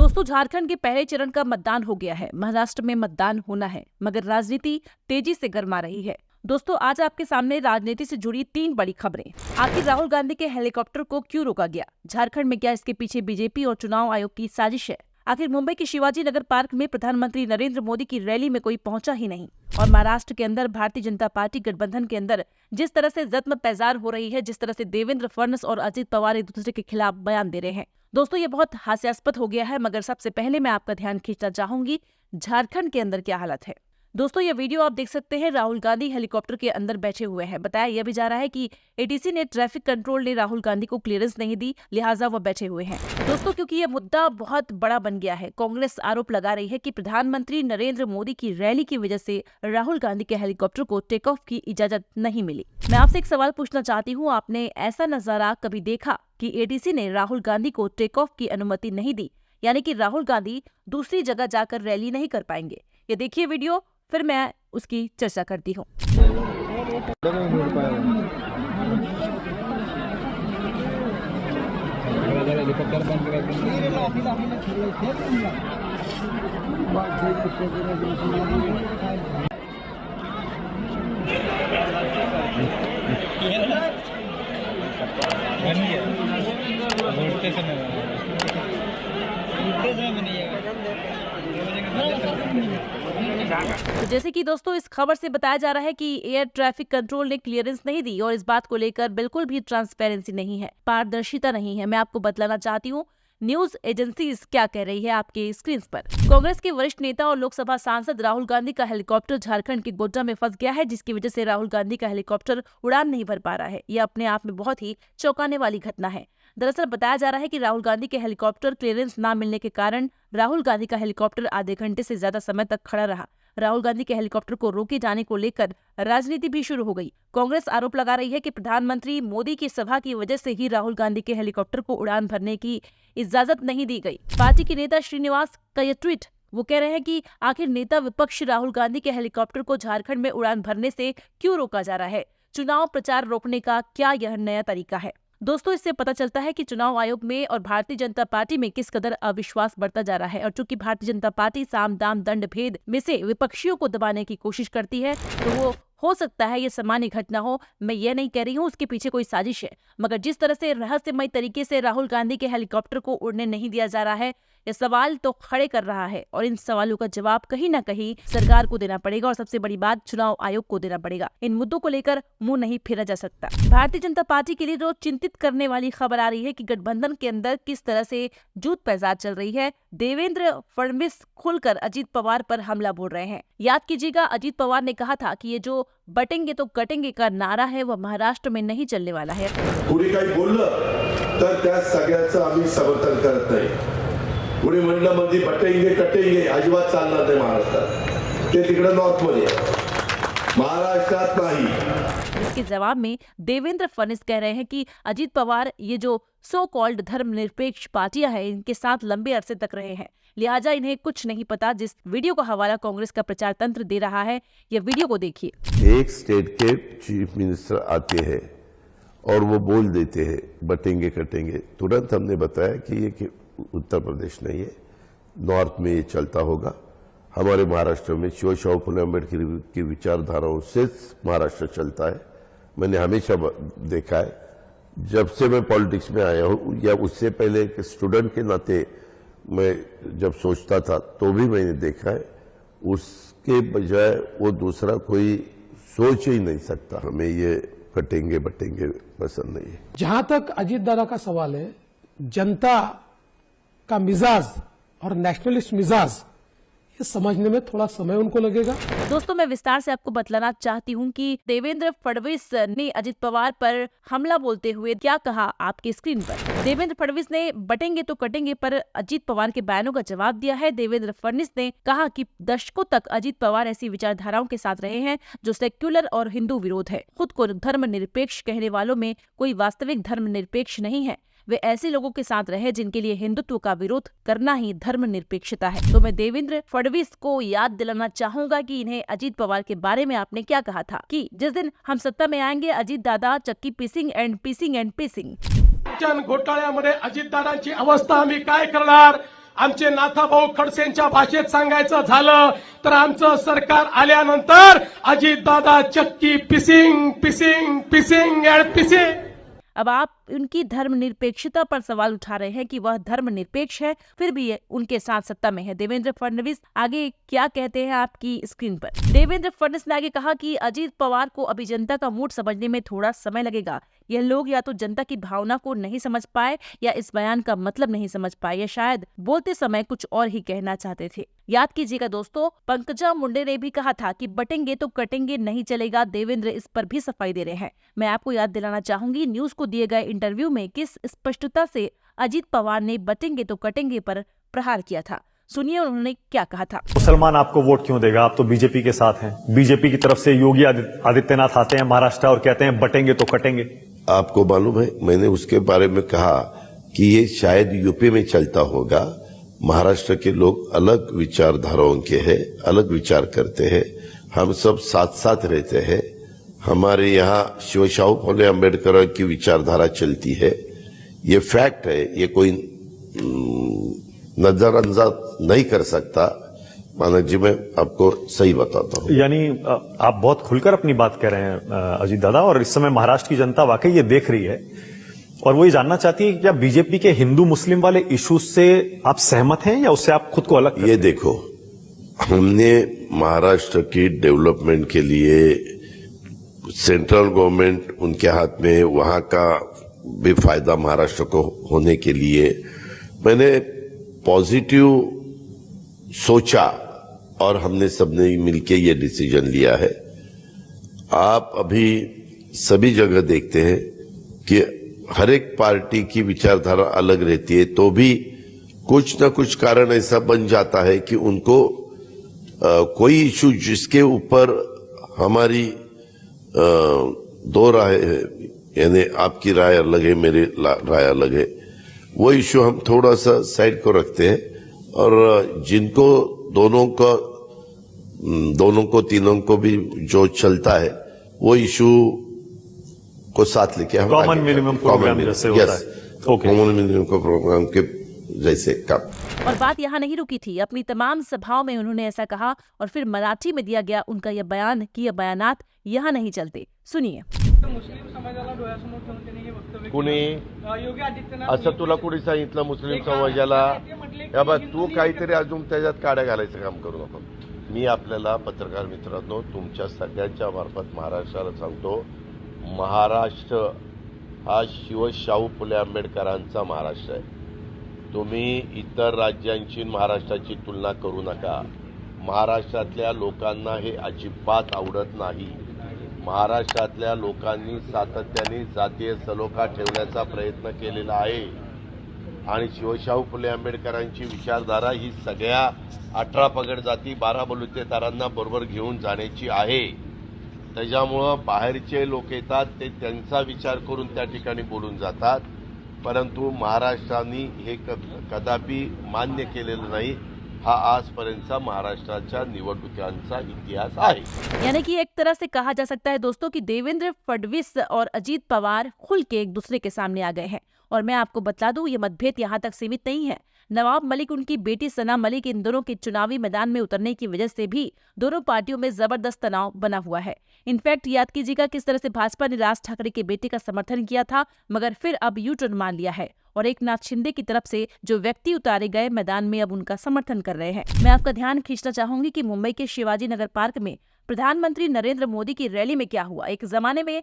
दोस्तों, झारखंड के पहले चरण का मतदान हो गया है। महाराष्ट्र में मतदान होना है, मगर राजनीति तेजी से गरमा रही है। दोस्तों, आज आपके सामने राजनीति से जुड़ी 3 बड़ी खबरें। आखिर राहुल गांधी के हेलीकॉप्टर को क्यों रोका गया? झारखंड में क्या इसके पीछे बीजेपी और चुनाव आयोग की साजिश है? आखिर मुंबई के शिवाजी नगर पार्क में प्रधानमंत्री नरेंद्र मोदी की रैली में कोई पहुंचा ही नहीं। और महाराष्ट्र के अंदर भारतीय जनता पार्टी गठबंधन के अंदर जिस तरह से जख्म पैजार हो रही है, जिस तरह से देवेंद्र फडणवीस और अजित पवार एक दूसरे के खिलाफ बयान दे रहे हैं, दोस्तों ये बहुत हास्यास्पद हो गया है। मगर सबसे पहले मैं आपका ध्यान खींचना चाहूंगी झारखंड के अंदर क्या हालत है। दोस्तों, ये वीडियो आप देख सकते हैं, राहुल गांधी हेलीकॉप्टर के अंदर बैठे हुए हैं। बताया यह भी जा रहा है कि एटीसी ने, ट्रैफिक कंट्रोल ने राहुल गांधी को क्लियरेंस नहीं दी, लिहाजा वो बैठे हुए हैं। दोस्तों, क्योंकि ये मुद्दा बहुत बड़ा बन गया है, कांग्रेस आरोप लगा रही है कि प्रधानमंत्री नरेंद्र मोदी की रैली की वजह से राहुल गांधी के हेलीकॉप्टर को टेक ऑफ की इजाजत नहीं मिली। मैं आपसे एक सवाल पूछना चाहती हूँ, आपने ऐसा नजारा कभी देखा कि एटीसी ने राहुल गांधी को टेक ऑफ की अनुमति नहीं दी, यानी कि राहुल गांधी दूसरी जगह जाकर रैली नहीं कर पाएंगे? ये देखिए वीडियो, फिर मैं उसकी चर्चा करती हूँ। तो जैसे कि दोस्तों इस खबर से बताया जा रहा है कि एयर ट्रैफिक कंट्रोल ने क्लियरेंस नहीं दी और इस बात को लेकर बिल्कुल भी ट्रांसपेरेंसी नहीं है, पारदर्शिता नहीं है। मैं आपको बतलाना चाहती हूँ न्यूज एजेंसीज क्या कह रही है आपके स्क्रीन पर। कांग्रेस के वरिष्ठ नेता और लोकसभा सांसद राहुल गांधी का हेलीकॉप्टर झारखंड के गोड्डा में फंस गया है, जिसकी वजह से राहुल गांधी का हेलीकॉप्टर उड़ान नहीं भर पा रहा है। यह अपने आप में बहुत ही चौंकाने वाली घटना है। दरअसल बताया जा रहा है कि राहुल गांधी के हेलीकॉप्टर क्लियरेंस न मिलने के कारण राहुल गांधी का हेलीकॉप्टर आधे घंटे से ज्यादा समय तक खड़ा रहा। राहुल गांधी के हेलीकॉप्टर को रोके जाने को लेकर राजनीति भी शुरू हो गई। कांग्रेस आरोप लगा रही है कि प्रधानमंत्री मोदी की सभा की वजह से ही राहुल गांधी के हेलीकॉप्टर को उड़ान भरने की इजाजत नहीं दी गई। पार्टी के नेता श्रीनिवास का यह ट्वीट, वो कह रहे हैं कि आखिर नेता विपक्ष राहुल गांधी के हेलीकॉप्टर को झारखंड में उड़ान भरने से क्यों रोका जा रहा है? चुनाव प्रचार रोकने का क्या यह नया तरीका है? दोस्तों, इससे पता चलता है कि चुनाव आयोग में और भारतीय जनता पार्टी में किस कदर अविश्वास बढ़ता जा रहा है। और चूंकि भारतीय जनता पार्टी साम दाम दंड भेद में से विपक्षियों को दबाने की कोशिश करती है, तो वो हो सकता है ये सामान्य घटना हो। मैं ये नहीं कह रही हूँ उसके पीछे कोई साजिश है, मगर जिस तरह से रहस्यमय तरीके से राहुल गांधी के हेलीकॉप्टर को उड़ने नहीं दिया जा रहा है, ये सवाल तो खड़े कर रहा है और इन सवालों का जवाब कहीं ना कहीं सरकार को देना पड़ेगा और सबसे बड़ी बात चुनाव आयोग को देना पड़ेगा। इन मुद्दों को लेकर मुंह नहीं फेरा जा सकता। भारतीय जनता पार्टी के लिए जो चिंतित करने वाली खबर आ रही है कि गठबंधन के अंदर किस तरह से जूत पैजार चल रही है। देवेंद्र फडणवीस खुलकर अजित पवार पर हमला बोल रहे हैं। याद कीजिएगा, अजित पवार ने कहा था कि ये जो बटेंगे तो कटेंगे का नारा है वह महाराष्ट्र में नहीं चलने वाला है। कोणी काही बोललं तर त्या सगळ्याचं आम्ही समर्थन करत नाही। कोणी म्हणलं म्हणजे बटेंगे कटेंगे अजिबात चालणार नाही महाराष्ट्रात, ते तिकडे नॉर्थ मध्ये, महाराष्ट्रात नाही। इसके जवाब में देवेंद्र फडणवीस कह रहे हैं कि अजित पवार ये जो सो कॉल्ड धर्मनिरपेक्ष पार्टियां हैं, इनके साथ लंबे अरसे तक रहे हैं, लिहाजा इन्हें कुछ नहीं पता। जिस वीडियो का हवाला कांग्रेस का प्रचार तंत्र दे रहा है, ये वीडियो को देखिए। एक स्टेट के चीफ मिनिस्टर आते हैं और वो बोल देते हैं बटेंगे कटेंगे, तुरंत हमने बताया कि ये उत्तर प्रदेश नहीं है, नॉर्थ में ये चलता होगा। हमारे महाराष्ट्र में शिवशाहू फुले अम्बेडकर की विचारधाराओं से महाराष्ट्र चलता है। मैंने हमेशा देखा है, जब से मैं पॉलिटिक्स में आया हूँ या उससे पहले एक स्टूडेंट के नाते मैं जब सोचता था तो भी मैंने देखा है, उसके बजाय वो दूसरा कोई सोच ही नहीं सकता। हमें ये कटेंगे बटेंगे पसंद नहीं है। जहां तक अजीत दादा का सवाल है, जनता का मिजाज और नेशनलिस्ट मिजाज, ये समझने में थोड़ा समय उनको लगेगा। दोस्तों, मैं विस्तार से आपको बतलाना चाहती हूँ कि देवेंद्र फडणवीस ने अजित पवार पर हमला बोलते हुए क्या कहा आपके स्क्रीन पर। देवेंद्र फडणवीस ने बटेंगे तो कटेंगे पर अजित पवार के बयानों का जवाब दिया है। देवेंद्र फडणवीस ने कहा कि दशकों तक अजित पवार ऐसी विचारधाराओं के साथ रहे हैं जो सेक्युलर और हिंदू विरोध है। खुद को धर्मनिरपेक्ष कहने वालों में कोई वास्तविक धर्मनिरपेक्ष नहीं है। वे ऐसे लोगों के साथ रहे जिनके लिए हिंदुत्व का विरोध करना ही धर्मनिरपेक्षता है। तो मैं देवेंद्र फडणवीस को याद दिलाना चाहूंगा कि इन्हें अजित पवार के बारे में आपने क्या कहा था कि जिस दिन हम सत्ता में आएंगे अजित दादा चक्की पीसिंग एंड पीसिंग। घोटाळ्यामध्ये अजितदादांची अवस्था आम्ही काय करणार, आमचे नाथाभाऊ खडसेंच्या भाषेत सांगायचं झालं तर आमचं सरकार आल्यानंतर अजितदादा चक्की pissing pissing pissing and pissing. अब आप उनकी धर्मनिरपेक्षता पर सवाल उठा रहे हैं कि वह धर्मनिरपेक्ष है, फिर भी ये उनके साथ सत्ता में है। देवेंद्र फडणवीस आगे क्या कहते हैं आपकी स्क्रीन पर। देवेंद्र फडणवीस ने आगे कहा कि अजीत पवार को अभी जनता का मूड समझने में थोड़ा समय लगेगा। यह लोग या तो जनता की भावना को नहीं समझ पाए या इस बयान का मतलब नहीं समझ पाए या शायद बोलते समय कुछ और ही कहना चाहते थे। याद कीजिएगा दोस्तों, पंकजा मुंडे ने भी कहा था कि बटेंगे तो कटेंगे नहीं चलेगा। देवेंद्र इस पर भी सफाई दे रहे हैं। मैं आपको याद दिलाना चाहूंगी, न्यूज को दिए गए इंटरव्यू में किस स्पष्टता से अजीत पवार ने बटेंगे तो कटेंगे पर प्रहार किया था। सुनिए उन्होंने क्या कहा था। मुसलमान आपको वोट क्यों देगा? आप तो बीजेपी के साथ हैं। बीजेपी की तरफ से योगी आदित्यनाथ आते हैं महाराष्ट्र और कहते हैं बटेंगे तो कटेंगे। आपको मालूम है, मैंने उसके बारे में कहा कि ये शायद यूपी में चलता होगा। महाराष्ट्र के लोग अलग विचारधाराओं के हैं, अलग विचार करते हैं। हम सब साथ साथ रहते हैं। हमारे यहाँ शिवशाहू फुले अम्बेडकर की विचारधारा चलती है। ये फैक्ट है, ये कोई नजरअंदाज नहीं कर सकता। मानक जी, मैं आपको सही बताता हूँ। यानी आप बहुत खुलकर अपनी बात कह रहे हैं अजीत दादा, और इस समय महाराष्ट्र की जनता वाकई ये देख रही है और वो ये जानना चाहती है कि क्या बीजेपी के हिंदू मुस्लिम वाले इश्यूज से आप सहमत हैं या उससे आप खुद को अलग? ये देखो, हमने महाराष्ट्र की डेवलपमेंट के लिए सेंट्रल गवर्नमेंट उनके हाथ में, वहां का भी फायदा महाराष्ट्र को होने के लिए मैंने पॉजिटिव सोचा और हमने सबने मिलके ये डिसीजन लिया है। आप अभी सभी जगह देखते हैं कि हर एक पार्टी की विचारधारा अलग रहती है, तो भी कुछ न कुछ कारण ऐसा बन जाता है कि उनको कोई इशू जिसके ऊपर हमारी दो राय है, यानी आपकी राय अलग है, मेरी राय अलग है, वो इशू हम थोड़ा सा साइड को रखते हैं और जिनको दोनों को तीनों को भी जो चलता है वो इशू को साथ लेके हम कॉमन मिनिमम प्रोग्राम जैसे होता है। कॉमन मिनिमम को प्रोग्राम के जैसे काम। और बात यहाँ नहीं रुकी थी। अपनी तमाम सभाओं में उन्होंने ऐसा कहा और फिर मराठी में दिया गया उनका यह बयान कि यह बयानात यहाँ नहीं चलते। सुनिए। मुस्लिम समाजाला डोळ्यासमोर ठेवून त्यांनी हे वक्तव्य कुणी योगी आदित्यनाथ असं तुला कुणी सांगितलं मुस्लिम समाजाला? या बा, तू काहीतरी अजून त्याच्यात काड्या घालायचं काम करू नको। मी आपल्याला पत्रकार मित्रांनो, तुमच्या सगळ्यांच्या मार्फत महाराष्ट्राला सांगतो, महाराष्ट्र हा शिवशाहू फुले आंबेडकरांचा महाराष्ट्र आहे। तुम्ही इतर राज्यांची महाराष्ट्राची तुलना करू नका। महाराष्ट्रातल्या लोकांना हे अजिबात आवडत नाही। महाराष्ट्रातल्या लोकांनी सातत्याने जातीय सलोखा ठेवण्याचा प्रयत्न केलेला आहे आणि शिवशाहू फुले आंबेडकरांची विचारधारा ही सगळ्या 18 पगड जाती 12 बलुतेदारांना बरोबर घेऊन जाण्याची आहे। त्याच्यामुळं बाहेरचे लोक येतात, ते त्यांचा विचार करून त्या ठिकाणी बोलून जातात, परंतु महाराष्ट्राने हे कदापि मान्य केलेलं नाही। हा आजपर्यंतचा महाराष्ट्राच्या निवडणुकांचा इतिहास आहे। यानी कि एक तरह से कहा जा सकता है दोस्तों कि देवेंद्र फडणवीस और अजीत पवार खुल के एक दूसरे के सामने आ गए हैं। और मैं आपको बतला दूं, ये मतभेद यहाँ तक सीमित नहीं है। नवाब मलिक, उनकी बेटी सना मलिक, इन दोनों के चुनावी मैदान में उतरने की वजह से भी दोनों पार्टियों में जबरदस्त तनाव बना हुआ है। इनफैक्ट याद कीजिएगा किस तरह से भाजपा ने राज ठाकरे के बेटे का समर्थन किया था, मगर फिर अब यू टर्न मान लिया है और एक नाथ शिंदे की तरफ से जो व्यक्ति उतारे गए मैदान में अब उनका समर्थन कर रहे हैं। मैं आपका ध्यान खींचना चाहूंगी कि मुंबई के शिवाजी नगर पार्क में प्रधानमंत्री नरेंद्र मोदी की रैली में क्या हुआ। एक जमाने में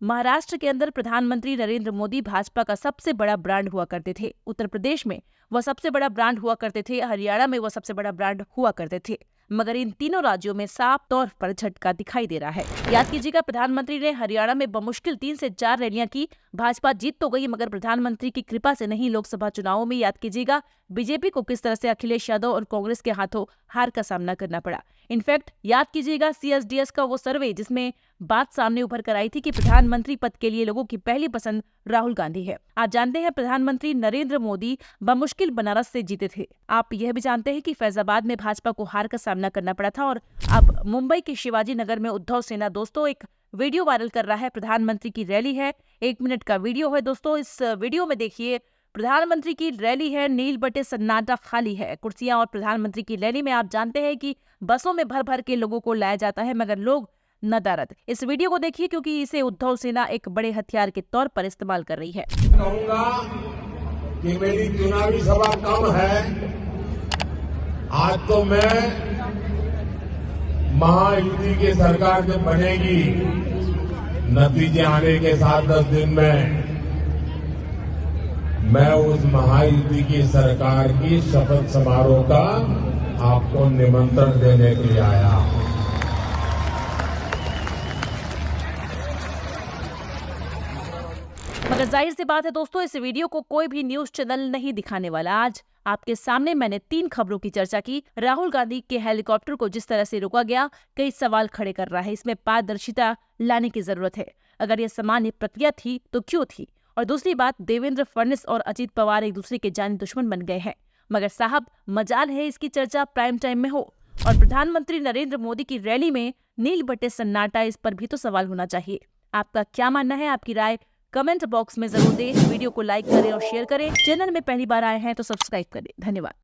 महाराष्ट्र के अंदर प्रधानमंत्री नरेंद्र मोदी भाजपा का सबसे बड़ा ब्रांड हुआ करते थे। उत्तर प्रदेश में वह सबसे बड़ा ब्रांड हुआ करते थे। हरियाणा में वह सबसे बड़ा ब्रांड हुआ करते थे। मगर इन तीनों राज्यों में साफ तौर पर झटका दिखाई दे रहा है। याद कीजिएगा, प्रधानमंत्री ने हरियाणा में बमुश्किल 3 से 4 रैलियां की। भाजपा जीत तो गई, मगर प्रधानमंत्री की कृपा से नहीं। लोकसभा चुनावों में याद कीजिएगा बीजेपी को किस तरह से अखिलेश यादव और कांग्रेस के हाथों हार का सामना करना पड़ा। इनफैक्ट याद कीजिएगा CSDS का वो सर्वे जिसमें बात सामने उभर कर आई थी कि प्रधानमंत्री पद के लिए लोगों की पहली पसंद राहुल गांधी है। आप जानते हैं प्रधानमंत्री नरेंद्र मोदी बमुश्किल बनारस से जीते थे। आप यह भी जानते हैं कि फैजाबाद में भाजपा को हार का सामना करना पड़ा था। और अब मुंबई के शिवाजी नगर में उद्धव सेना दोस्तों एक वीडियो वायरल कर रहा है। प्रधानमंत्री की रैली है, 1 मिनट का वीडियो है दोस्तों। इस वीडियो में देखिए प्रधानमंत्री की रैली है, नील बटे सन्नाटा खाली है कुर्सियां। और प्रधानमंत्री की रैली में आप जानते हैं कि बसों में भर भर के लोगों को लाया जाता है, मगर लोग नदारद। इस वीडियो को देखिए क्योंकि इसे उद्धव सेना एक बड़े हथियार के तौर पर इस्तेमाल कर रही है। कहूंगा कि मेरी चुनावी सभा कम है, आज तो मैं महायुति की सरकार जब बनेगी, नतीजे आने के 7-10 दिन में मैं उस महायुति की सरकार की शपथ समारोह का आपको निमंत्रण देने के लिए आया हूं। मगर जाहिर सी बात है दोस्तों, इस वीडियो को कोई भी न्यूज चैनल नहीं दिखाने वाला। आज आपके सामने मैंने 3 खबरों की चर्चा की। राहुल गांधी के हेलीकॉप्टर को जिस तरह से रोका गया, कई सवाल खड़े कर रहा है। इसमें पारदर्शिता लाने की जरूरत है। अगर यह सामान्य प्रक्रिया थी तो क्यों थी? और दूसरी बात, देवेंद्र फडणवीस और अजीत पवार एक दूसरे के जानी दुश्मन बन गए हैं। मगर साहब, मजाल है इसकी चर्चा प्राइम टाइम में हो। और प्रधानमंत्री नरेंद्र मोदी की रैली में नील बटे सन्नाटा, इस पर भी तो सवाल होना चाहिए। आपका क्या मानना है? आपकी राय कमेंट बॉक्स में जरूर दें। वीडियो को लाइक करें और शेयर करें। चैनल में पहली बार आए हैं तो सब्सक्राइब करें। धन्यवाद।